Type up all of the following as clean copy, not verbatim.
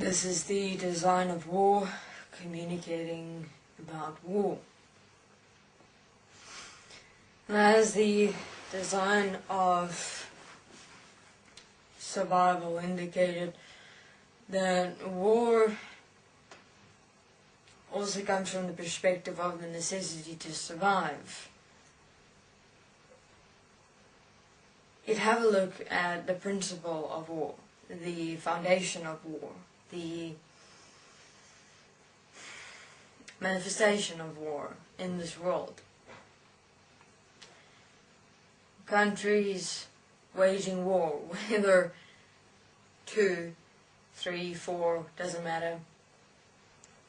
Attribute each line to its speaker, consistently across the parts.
Speaker 1: This is the design of war, communicating about war. As the design of survival indicated, that war also comes from the perspective of the necessity to survive. You'd have a look at the principle of war, the foundation of war, the manifestation of war in this world. Countries waging war, whether 2, 3, 4, doesn't matter.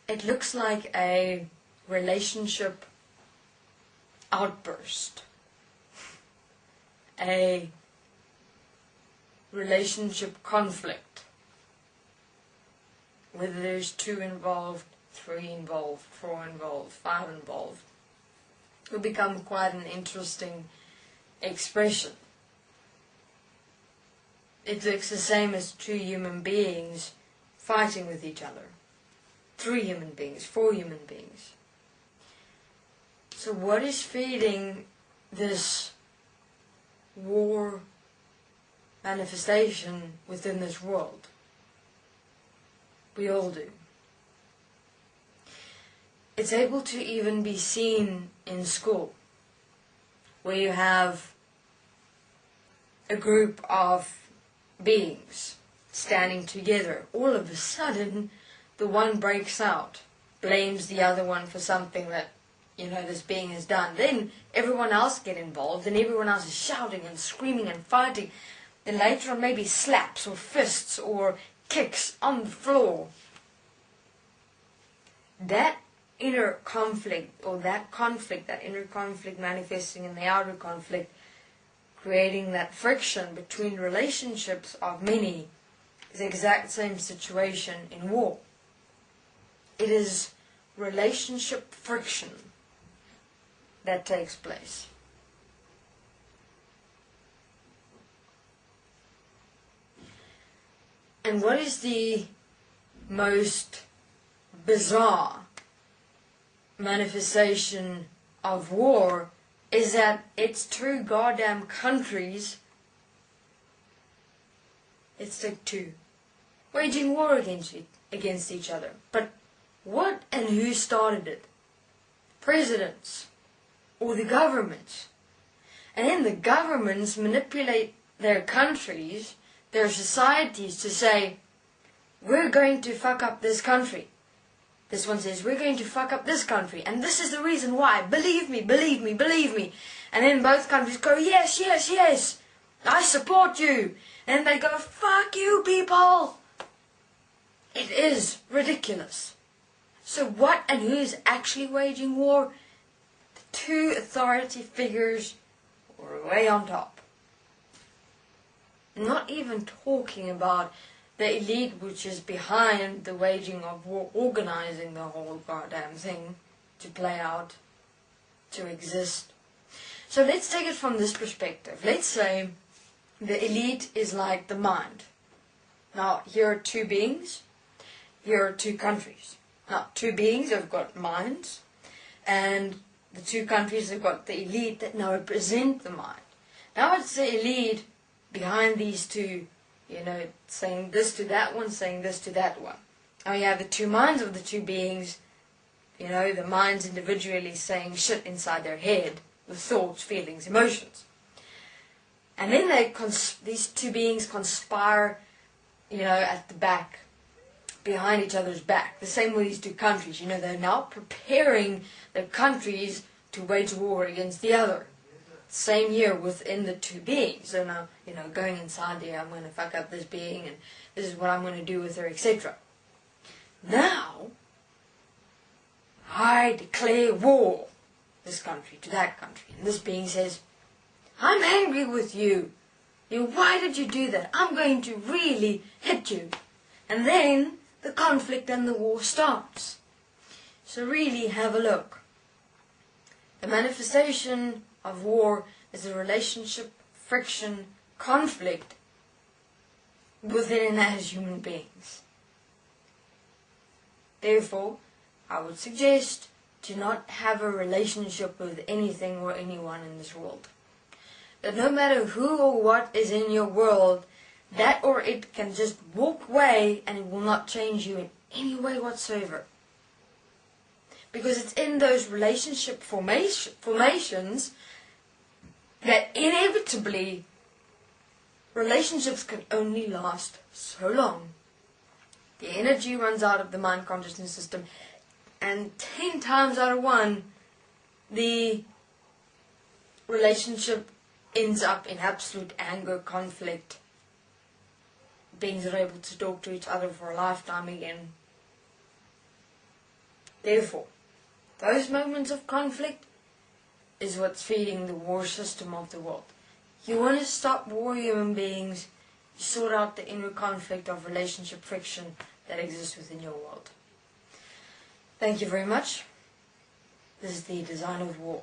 Speaker 1: It looks like a relationship outburst, a relationship conflict, whether there's 2 involved, 3 involved, 4 involved, 5 involved. It will become quite an interesting expression. It looks the same as 2 human beings fighting with each other. 3 human beings, 4 human beings. So what is feeding this war manifestation within this world? We all do. It's able to even be seen in school, where you have a group of beings standing together. All of a sudden, the one breaks out, blames the other one for something that, this being has done. Then everyone else get involved, and everyone else is shouting and screaming and fighting. Then later on, maybe slaps or fists or kicks on the floor. That inner conflict, or that inner conflict manifesting in the outer conflict, creating that friction between relationships of many, is the exact same situation in war. It is relationship friction that takes place. And what is the most bizarre manifestation of war is that it's 2 goddamn countries, it's like 2, waging war against each other. But what and who started it? Presidents or the governments. And then the governments manipulate their countries, their societies, to say, we're going to fuck up this country. This one says, we're going to fuck up this country, and this is the reason why. Believe me, believe me, believe me. And then both countries go, yes, yes, yes, I support you. And they go, fuck you, people. It is ridiculous. So what and who is actually waging war? The 2 authority figures were way on top. Not even talking about the elite which is behind the waging of war, organizing the whole goddamn thing to play out, to exist. So let's take it from this perspective. Let's say the elite is like the mind. Now, here are 2 beings, here are 2 countries. Now, 2 beings have got minds, and the 2 countries have got the elite that now represent the mind. Now it's the elite behind these 2, saying this to that one, saying this to that one. Now you have the 2 minds of the 2 beings, the minds individually saying shit inside their head, with thoughts, feelings, emotions. And then these 2 beings conspire, at the back, behind each other's back. The same with these 2 countries. They're now preparing their countries to wage war against the other. Same here within the 2 beings. So now, going inside there, I'm going to fuck up this being, and this is what I'm going to do with her, etc. Now, I declare war, this country to that country. And this being says, I'm angry with you. Why did you do that? I'm going to really hit you. And then the conflict and the war starts. So really have a look. The manifestation of war is a relationship, friction, conflict within and as human beings. Therefore, I would suggest do not have a relationship with anything or anyone in this world. That no matter who or what is in your world, that or it can just walk away and it will not change you in any way whatsoever. Because it's in those relationship formations that inevitably relationships can only last so long. The energy runs out of the mind consciousness system, and 10 times out of 1, the relationship ends up in absolute anger, conflict. Beings are able to talk to each other for a lifetime again. Therefore, those moments of conflict is what's feeding the war system of the world. You want to stop war, human beings, you sort out the inner conflict of relationship friction that exists within your world. Thank you very much. This is the Design of War.